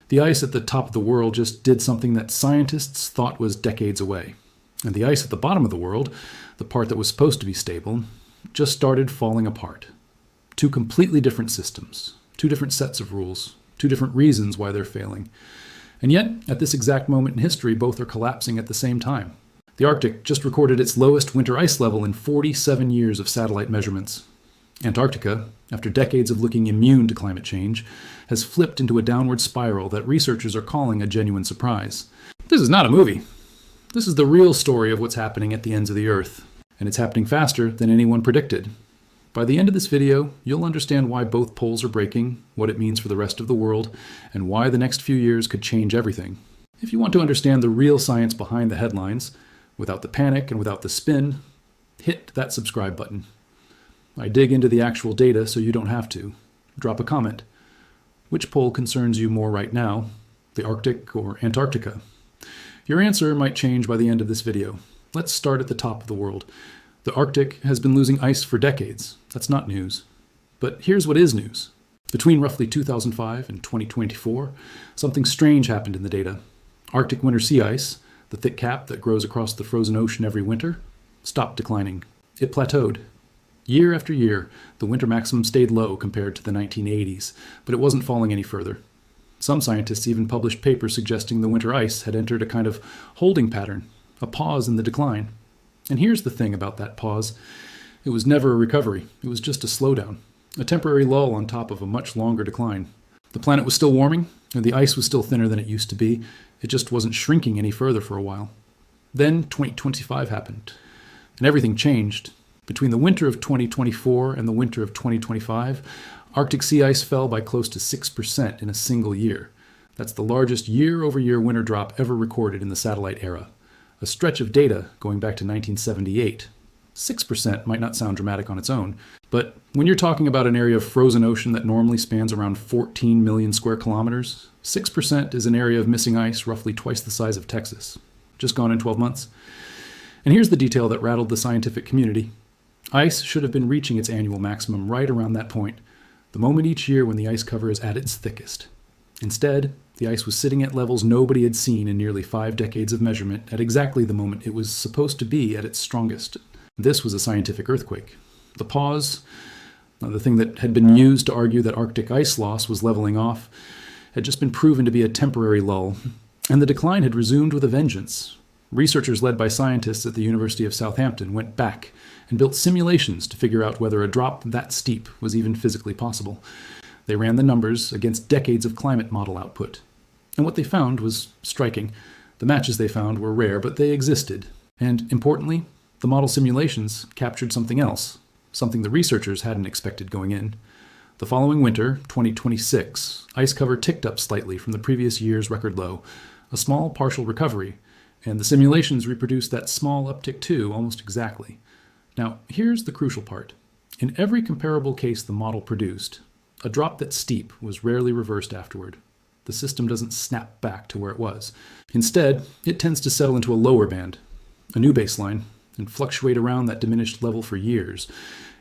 The ice at the top of the world just did something that scientists thought was decades away. And the ice at the bottom of the world, the part that was supposed to be stable, just started falling apart. Two completely different systems, two different sets of rules, two different reasons why they're failing. And yet, at this exact moment in history, both are collapsing at the same time. The Arctic just recorded its lowest winter ice level in 47 years of satellite measurements. Antarctica, after decades of looking immune to climate change, has flipped into a downward spiral that researchers are calling a genuine surprise. This is not a movie. This is the real story of what's happening at the ends of the Earth, and it's happening faster than anyone predicted. By the end of this video, you'll understand why both poles are breaking, what it means for the rest of the world, and why the next few years could change everything. If you want to understand the real science behind the headlines, without the panic and without the spin, hit that subscribe button. I dig into the actual data so you don't have to. Drop a comment. Which pole concerns you more right now, the Arctic or Antarctica? Your answer might change by the end of this video. Let's start at the top of the world. The Arctic has been losing ice for decades. That's not news. But here's what is news. Between roughly 2005 and 2024, something strange happened in the data. Arctic winter sea ice, the thick cap that grows across the frozen ocean every winter, stopped declining. It plateaued. Year after year, the winter maximum stayed low compared to the 1980s, but it wasn't falling any further. Some scientists even published papers suggesting the winter ice had entered a kind of holding pattern, a pause in the decline. And here's the thing about that pause. It was never a recovery. It was just a slowdown, a temporary lull on top of a much longer decline. The planet was still warming, and the ice was still thinner than it used to be. It just wasn't shrinking any further for a while. Then 2025 happened, and everything changed. Between the winter of 2024 and the winter of 2025, Arctic sea ice fell by close to 6% in a single year. That's the largest year-over-year winter drop ever recorded in the satellite era. A stretch of data going back to 1978. 6% might not sound dramatic on its own, but when you're talking about an area of frozen ocean that normally spans around 14 million square kilometers, 6% is an area of missing ice roughly twice the size of Texas. Just gone in 12 months. And here's the detail that rattled the scientific community. Ice should have been reaching its annual maximum right around that point, the moment each year when the ice cover is at its thickest. Instead, the ice was sitting at levels nobody had seen in nearly 5 decades of measurement at exactly the moment it was supposed to be at its strongest. This was a scientific earthquake. The pause, the thing that had been used to argue that Arctic ice loss was leveling off, had just been proven to be a temporary lull, and the decline had resumed with a vengeance. Researchers led by scientists at the University of Southampton went back and built simulations to figure out whether a drop that steep was even physically possible. They ran the numbers against decades of climate model output. And what they found was striking. The matches they found were rare, but they existed. And importantly, the model simulations captured something else, something the researchers hadn't expected going in. The following winter, 2026, ice cover ticked up slightly from the previous year's record low, a small partial recovery, and the simulations reproduced that small uptick too, almost exactly. Now, here's the crucial part. In every comparable case the model produced, a drop that's steep was rarely reversed afterward. The system doesn't snap back to where it was. Instead, it tends to settle into a lower band, a new baseline, and fluctuate around that diminished level for years.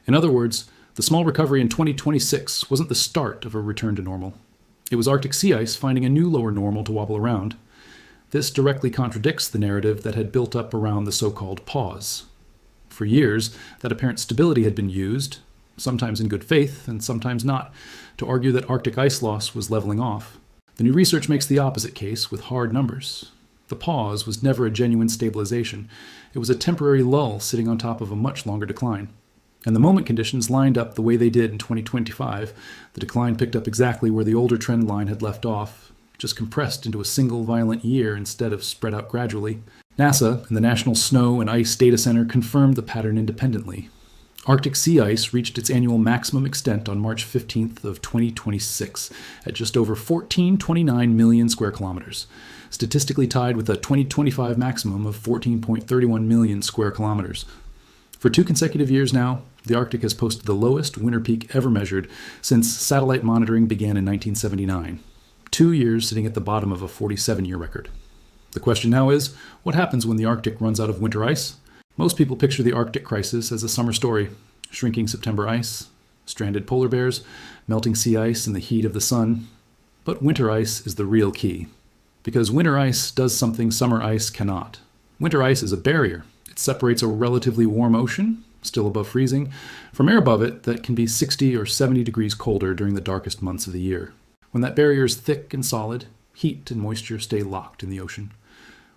In other words, the small recovery in 2026 wasn't the start of a return to normal. It was Arctic sea ice finding a new lower normal to wobble around. This directly contradicts the narrative that had built up around the so-called pause. For years, that apparent stability had been used, sometimes in good faith and sometimes not, to argue that Arctic ice loss was leveling off. The new research makes the opposite case with hard numbers. The pause was never a genuine stabilization. It was a temporary lull sitting on top of a much longer decline. And the moment conditions lined up the way they did in 2025, the decline picked up exactly where the older trend line had left off, just compressed into a single violent year instead of spread out gradually. NASA and the National Snow and Ice Data Center confirmed the pattern independently. Arctic sea ice reached its annual maximum extent on March 15th of 2026 at just over 1429 million square kilometers, statistically tied with a 2025 maximum of 14.31 million square kilometers. For 2 consecutive years now, the Arctic has posted the lowest winter peak ever measured since satellite monitoring began in 1979. 2 years sitting at the bottom of a 47-year record. The question now is, what happens when the Arctic runs out of winter ice? Most people picture the Arctic crisis as a summer story. Shrinking September ice, stranded polar bears, melting sea ice in the heat of the sun. But winter ice is the real key, because winter ice does something summer ice cannot. Winter ice is a barrier. It separates a relatively warm ocean, still above freezing, from air above it that can be 60 or 70 degrees colder during the darkest months of the year. When that barrier is thick and solid, heat and moisture stay locked in the ocean.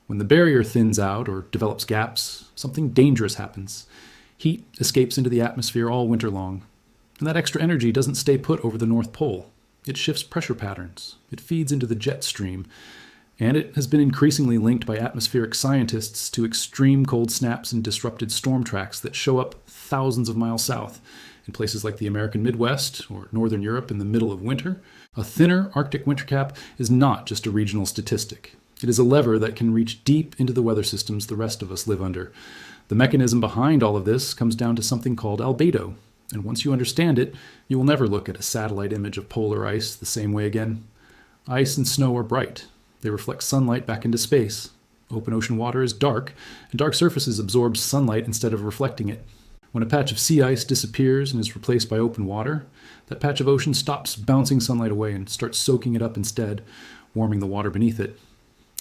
When the barrier thins out or develops gaps, something dangerous happens. Heat escapes into the atmosphere all winter long, and that extra energy doesn't stay put over the North Pole. It shifts pressure patterns, it feeds into the jet stream, and it has been increasingly linked by atmospheric scientists to extreme cold snaps and disrupted storm tracks that show up thousands of miles south. In places like the American Midwest or Northern Europe in the middle of winter, a thinner Arctic winter cap is not just a regional statistic. It is a lever that can reach deep into the weather systems the rest of us live under. The mechanism behind all of this comes down to something called albedo, and once you understand it, you will never look at a satellite image of polar ice the same way again. Ice and snow are bright. They reflect sunlight back into space. Open ocean water is dark, and dark surfaces absorb sunlight instead of reflecting it. When a patch of sea ice disappears and is replaced by open water, that patch of ocean stops bouncing sunlight away and starts soaking it up instead, warming the water beneath it.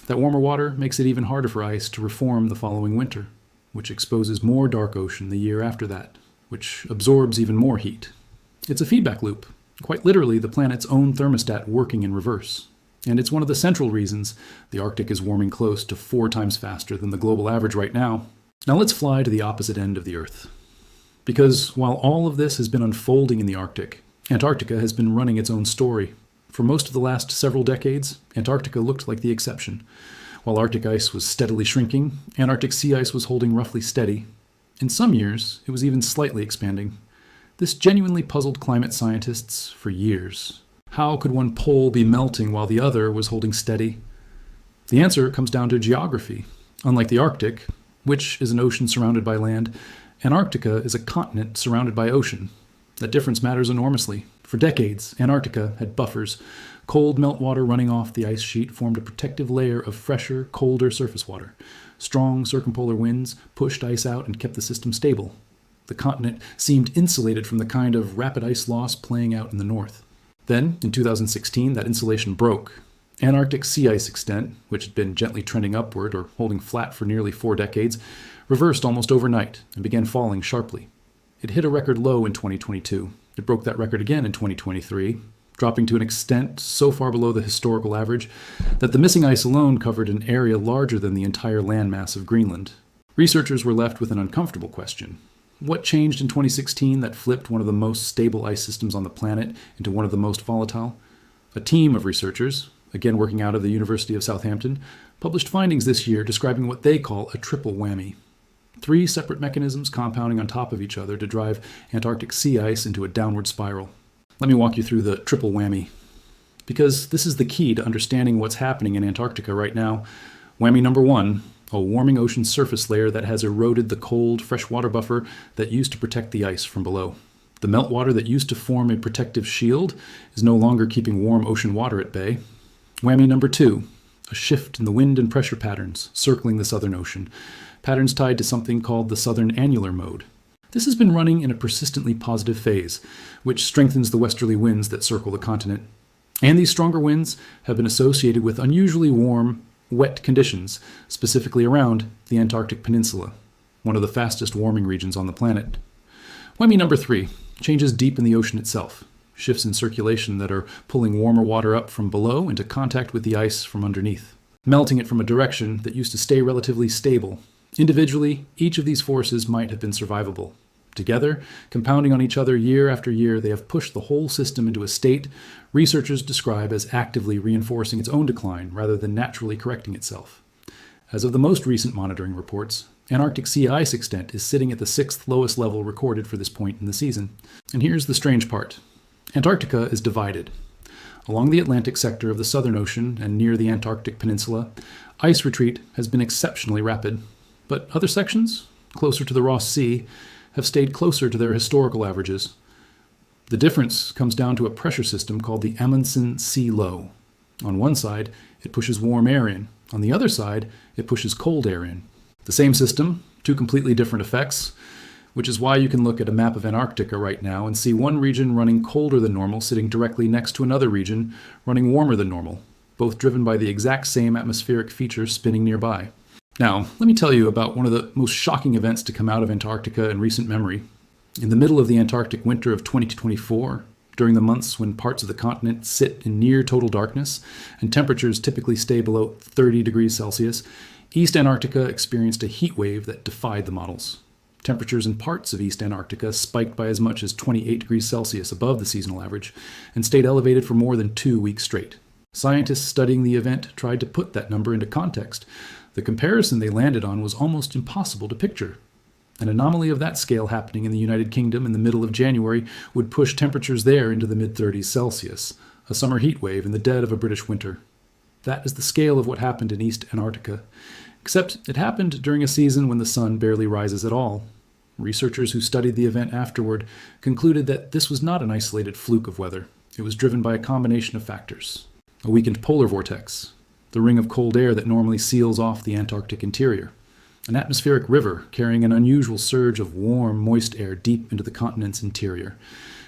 That warmer water makes it even harder for ice to reform the following winter, which exposes more dark ocean the year after that, which absorbs even more heat. It's a feedback loop, quite literally the planet's own thermostat working in reverse. And it's one of the central reasons the Arctic is warming close to 4 times faster than the global average right now. Now let's fly to the opposite end of the Earth. Because while all of this has been unfolding in the Arctic, Antarctica has been running its own story. For most of the last several decades, Antarctica looked like the exception. While Arctic ice was steadily shrinking, Antarctic sea ice was holding roughly steady. In some years, it was even slightly expanding. This genuinely puzzled climate scientists for years. How could one pole be melting while the other was holding steady? The answer comes down to geography. Unlike the Arctic, which is an ocean surrounded by land, Antarctica is a continent surrounded by ocean. That difference matters enormously. For decades, Antarctica had buffers. Cold meltwater running off the ice sheet formed a protective layer of fresher, colder surface water. Strong circumpolar winds pushed ice out and kept the system stable. The continent seemed insulated from the kind of rapid ice loss playing out in the north. Then, in 2016, that insulation broke. Antarctic sea ice extent, which had been gently trending upward or holding flat for nearly 4 decades, reversed almost overnight and began falling sharply. It hit a record low in 2022. It broke that record again in 2023, dropping to an extent so far below the historical average that the missing ice alone covered an area larger than the entire landmass of Greenland. Researchers were left with an uncomfortable question. What changed in 2016 that flipped one of the most stable ice systems on the planet into one of the most volatile? A team of researchers, again working out of the University of Southampton, published findings this year describing what they call a triple whammy. 3 separate mechanisms compounding on top of each other to drive Antarctic sea ice into a downward spiral. Let me walk you through the triple whammy, because this is the key to understanding what's happening in Antarctica right now. Whammy number 1, a warming ocean surface layer that has eroded the cold, freshwater buffer that used to protect the ice from below. The meltwater that used to form a protective shield is no longer keeping warm ocean water at bay. Whammy number 2, a shift in the wind and pressure patterns circling the Southern Ocean, patterns tied to something called the Southern Annular Mode. This has been running in a persistently positive phase, which strengthens the westerly winds that circle the continent. And these stronger winds have been associated with unusually warm, wet conditions, specifically around the Antarctic Peninsula, one of the fastest warming regions on the planet. Whammy number 3, changes deep in the ocean itself, shifts in circulation that are pulling warmer water up from below into contact with the ice from underneath, melting it from a direction that used to stay relatively stable. Individually, each of these forces might have been survivable. Together, compounding on each other year after year, they have pushed the whole system into a state researchers describe as actively reinforcing its own decline rather than naturally correcting itself. As of the most recent monitoring reports, Antarctic sea ice extent is sitting at the 6th lowest level recorded for this point in the season. And here's the strange part. Antarctica is divided. Along the Atlantic sector of the Southern Ocean and near the Antarctic Peninsula, ice retreat has been exceptionally rapid. But other sections, closer to the Ross Sea, have stayed closer to their historical averages. The difference comes down to a pressure system called the Amundsen Sea Low. On one side, it pushes warm air in. On the other side, it pushes cold air in. The same system, 2 completely different effects, which is why you can look at a map of Antarctica right now and see one region running colder than normal sitting directly next to another region running warmer than normal, both driven by the exact same atmospheric features spinning nearby. Now, let me tell you about one of the most shocking events to come out of Antarctica in recent memory. In the middle of the Antarctic winter of 2024, during the months when parts of the continent sit in near total darkness and temperatures typically stay below 30 degrees Celsius, East Antarctica experienced a heat wave that defied the models. Temperatures in parts of East Antarctica spiked by as much as 28 degrees Celsius above the seasonal average and stayed elevated for more than 2 weeks straight. Scientists studying the event tried to put that number into context. The comparison they landed on was almost impossible to picture. An anomaly of that scale happening in the United Kingdom in the middle of January would push temperatures there into the mid-30s Celsius, a summer heat wave in the dead of a British winter. That is the scale of what happened in East Antarctica, except it happened during a season when the sun barely rises at all. Researchers who studied the event afterward concluded that this was not an isolated fluke of weather. It was driven by a combination of factors. A weakened polar vortex, the ring of cold air that normally seals off the Antarctic interior, an atmospheric river carrying an unusual surge of warm, moist air deep into the continent's interior,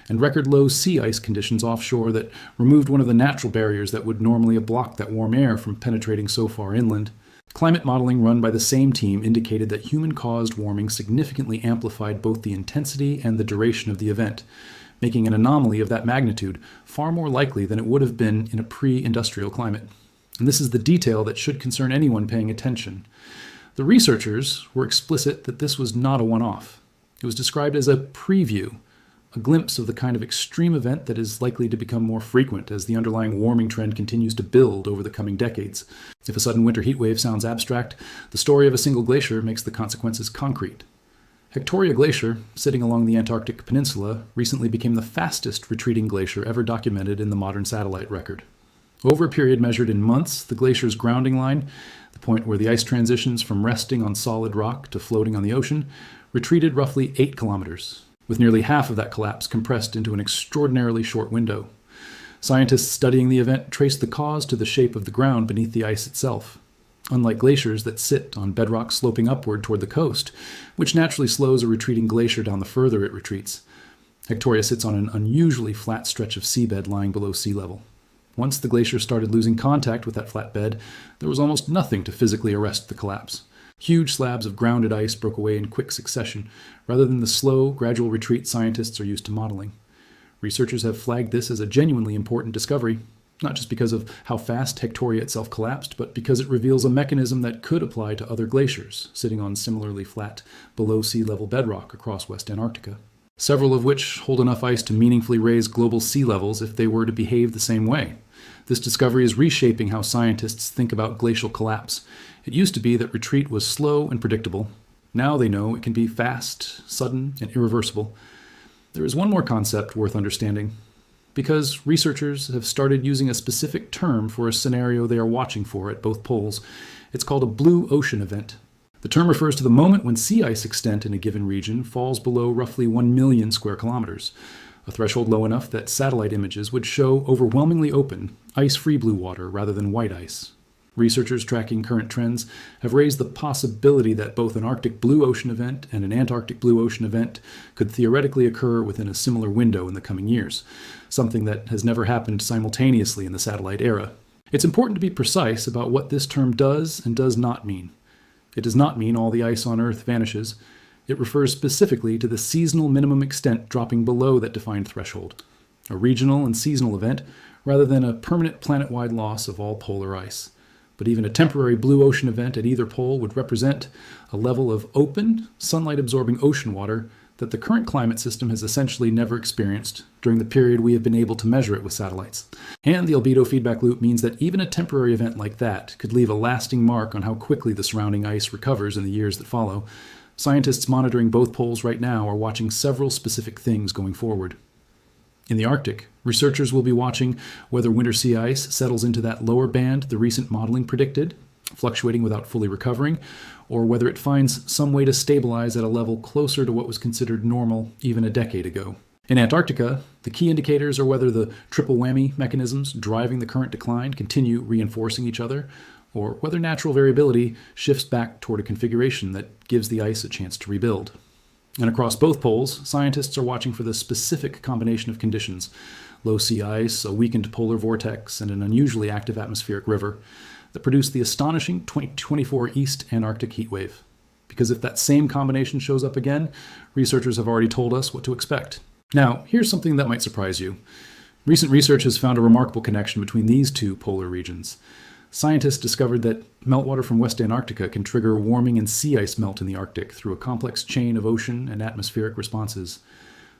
and record-low sea ice conditions offshore that removed one of the natural barriers that would normally have blocked that warm air from penetrating so far inland. Climate modeling run by the same team indicated that human-caused warming significantly amplified both the intensity and the duration of the event, making an anomaly of that magnitude far more likely than it would have been in a pre-industrial climate. And this is the detail that should concern anyone paying attention. The researchers were explicit that this was not a one-off. It was described as a preview, a glimpse of the kind of extreme event that is likely to become more frequent as the underlying warming trend continues to build over the coming decades. If a sudden winter heat wave sounds abstract, the story of a single glacier makes the consequences concrete. Victoria Glacier, sitting along the Antarctic Peninsula, recently became the fastest retreating glacier ever documented in the modern satellite record. Over a period measured in months, the glacier's grounding line, the point where the ice transitions from resting on solid rock to floating on the ocean, retreated roughly 8 kilometers, with nearly half of that collapse compressed into an extraordinarily short window. Scientists studying the event traced the cause to the shape of the ground beneath the ice itself. Unlike glaciers that sit on bedrock sloping upward toward the coast, which naturally slows a retreating glacier down the further it retreats, Victoria sits on an unusually flat stretch of seabed lying below sea level. Once the glacier started losing contact with that flat bed, there was almost nothing to physically arrest the collapse. Huge slabs of grounded ice broke away in quick succession, rather than the slow, gradual retreat scientists are used to modeling. Researchers have flagged this as a genuinely important discovery, not just because of how fast Victoria itself collapsed, but because it reveals a mechanism that could apply to other glaciers sitting on similarly flat, below sea level bedrock across West Antarctica, several of which hold enough ice to meaningfully raise global sea levels if they were to behave the same way. This discovery is reshaping how scientists think about glacial collapse. It used to be that retreat was slow and predictable. Now they know it can be fast, sudden, and irreversible. There is one more concept worth understanding. Because researchers have started using a specific term for a scenario they are watching for at both poles, it's called a blue ocean event. The term refers to the moment when sea ice extent in a given region falls below roughly 1 million square kilometers, a threshold low enough that satellite images would show overwhelmingly open, ice-free blue water rather than white ice. Researchers tracking current trends have raised the possibility that both an Arctic blue ocean event and an Antarctic blue ocean event could theoretically occur within a similar window in the coming years, something that has never happened simultaneously in the satellite era. It's important to be precise about what this term does and does not mean. It does not mean all the ice on Earth vanishes. It refers specifically to the seasonal minimum extent dropping below that defined threshold, a regional and seasonal event rather than a permanent planet-wide loss of all polar ice. But even a temporary blue ocean event at either pole would represent a level of open, sunlight-absorbing ocean water that the current climate system has essentially never experienced during the period we have been able to measure it with satellites. And the albedo feedback loop means that even a temporary event like that could leave a lasting mark on how quickly the surrounding ice recovers in the years that follow. Scientists monitoring both poles right now are watching several specific things going forward. In the Arctic, researchers will be watching whether winter sea ice settles into that lower band the recent modeling predicted, fluctuating without fully recovering, or whether it finds some way to stabilize at a level closer to what was considered normal even a decade ago. In Antarctica, the key indicators are whether the triple whammy mechanisms driving the current decline continue reinforcing each other, or whether natural variability shifts back toward a configuration that gives the ice a chance to rebuild. And across both poles, scientists are watching for the specific combination of conditions: low sea ice, a weakened polar vortex, and an unusually active atmospheric river that produce the astonishing 2024 East Antarctic heat wave. Because if that same combination shows up again, researchers have already told us what to expect. Now, here's something that might surprise you. Recent research has found a remarkable connection between these two polar regions. Scientists discovered that meltwater from West Antarctica can trigger warming and sea ice melt in the Arctic through a complex chain of ocean and atmospheric responses.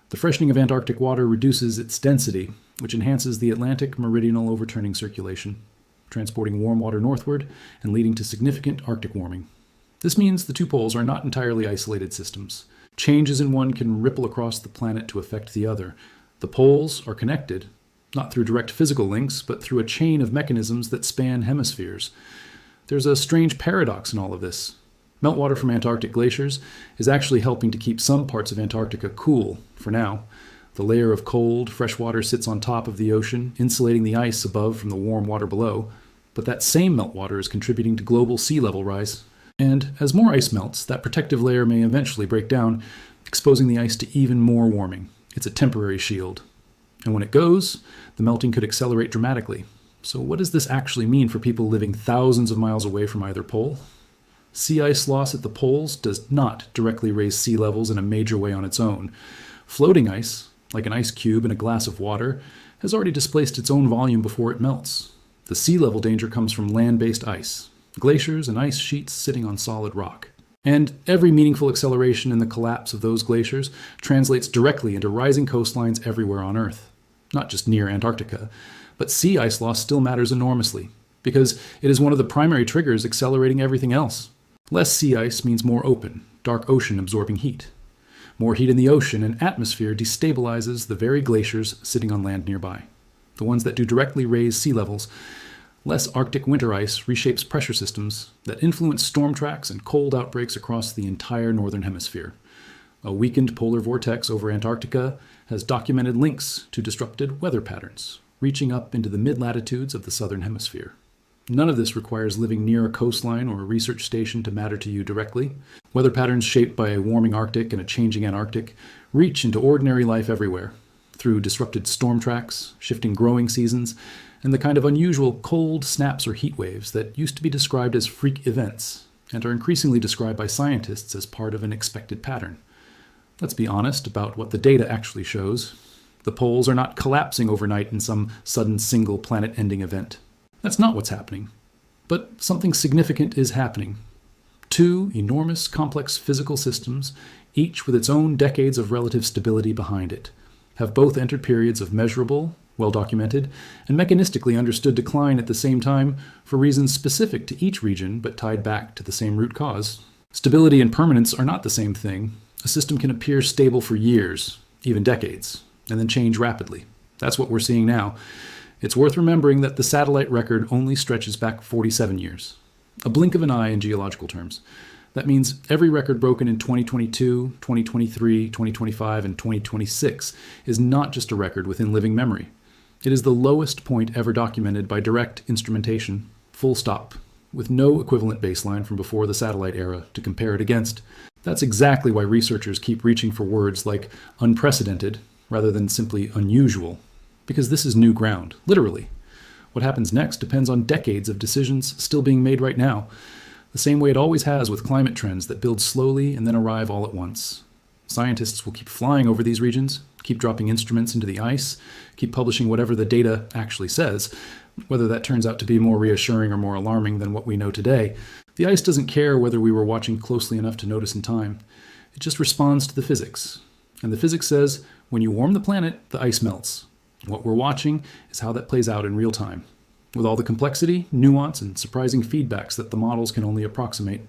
The freshening of Antarctic water reduces its density, which enhances the Atlantic meridional overturning circulation, transporting warm water northward and leading to significant Arctic warming. This means the two poles are not entirely isolated systems. Changes in one can ripple across the planet to affect the other. The poles are connected, not through direct physical links, but through a chain of mechanisms that span hemispheres. There's a strange paradox in all of this. Meltwater from Antarctic glaciers is actually helping to keep some parts of Antarctica cool, for now. The layer of cold, fresh water sits on top of the ocean, insulating the ice above from the warm water below. But that same meltwater is contributing to global sea level rise. And as more ice melts, that protective layer may eventually break down, exposing the ice to even more warming. It's a temporary shield. And when it goes, the melting could accelerate dramatically. So what does this actually mean for people living thousands of miles away from either pole? Sea ice loss at the poles does not directly raise sea levels in a major way on its own. Floating ice, like an ice cube in a glass of water, has already displaced its own volume before it melts. The sea level danger comes from land-based ice, glaciers and ice sheets sitting on solid rock. And every meaningful acceleration in the collapse of those glaciers translates directly into rising coastlines everywhere on Earth. Not just near Antarctica, but sea ice loss still matters enormously, because it is one of the primary triggers accelerating everything else. Less sea ice means more open, dark ocean absorbing heat. More heat in the ocean and atmosphere destabilizes the very glaciers sitting on land nearby, the ones that do directly raise sea levels. Less Arctic winter ice reshapes pressure systems that influence storm tracks and cold outbreaks across the entire northern hemisphere. A weakened polar vortex over Antarctica has documented links to disrupted weather patterns, reaching up into the mid-latitudes of the southern hemisphere. None of this requires living near a coastline or a research station to matter to you directly. Weather patterns shaped by a warming Arctic and a changing Antarctic reach into ordinary life everywhere, through disrupted storm tracks, shifting growing seasons, and the kind of unusual cold snaps or heat waves that used to be described as freak events, and are increasingly described by scientists as part of an expected pattern. Let's be honest about what the data actually shows. The poles are not collapsing overnight in some sudden single planet-ending event. That's not what's happening. But something significant is happening. Two enormous, complex physical systems, each with its own decades of relative stability behind it, have both entered periods of measurable, well-documented, and mechanistically understood decline at the same time for reasons specific to each region but tied back to the same root cause. Stability and permanence are not the same thing. A system can appear stable for years, even decades, and then change rapidly. That's what we're seeing now. It's worth remembering that the satellite record only stretches back 47 years. A blink of an eye in geological terms. That means every record broken in 2022, 2023, 2025, and 2026 is not just a record within living memory. It is the lowest point ever documented by direct instrumentation, full stop, with no equivalent baseline from before the satellite era to compare it against. That's exactly why researchers keep reaching for words like unprecedented rather than simply unusual, because this is new ground, literally. What happens next depends on decades of decisions still being made right now, the same way it always has with climate trends that build slowly and then arrive all at once. Scientists will keep flying over these regions, keep dropping instruments into the ice, keep publishing whatever the data actually says, whether that turns out to be more reassuring or more alarming than what we know today. The ice doesn't care whether we were watching closely enough to notice in time. It just responds to the physics. And the physics says, when you warm the planet, the ice melts. What we're watching is how that plays out in real time, with all the complexity, nuance, and surprising feedbacks that the models can only approximate.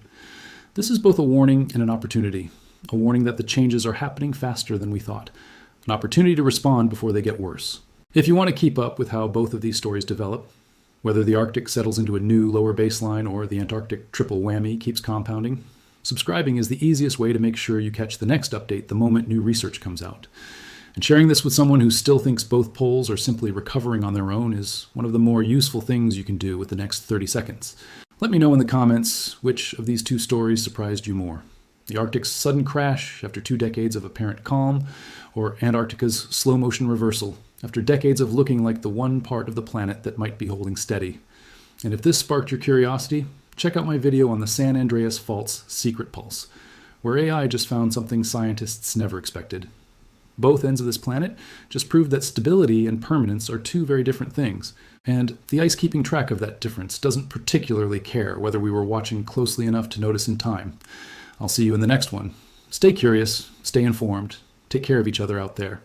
This is both a warning and an opportunity. A warning that the changes are happening faster than we thought. An opportunity to respond before they get worse. If you want to keep up with how both of these stories develop, whether the Arctic settles into a new lower baseline or the Antarctic triple whammy keeps compounding, subscribing is the easiest way to make sure you catch the next update the moment new research comes out. And sharing this with someone who still thinks both poles are simply recovering on their own is one of the more useful things you can do with the next 30 seconds. Let me know in the comments which of these two stories surprised you more. the Arctic's sudden crash after 2 decades of apparent calm, or Antarctica's slow motion reversal after decades of looking like the one part of the planet that might be holding steady. And if this sparked your curiosity, check out my video on the San Andreas Fault's secret pulse, where AI just found something scientists never expected. Both ends of this planet just proved that stability and permanence are two very different things, and the ice keeping track of that difference doesn't particularly care whether we were watching closely enough to notice in time. I'll see you in the next one. Stay curious, stay informed, take care of each other out there.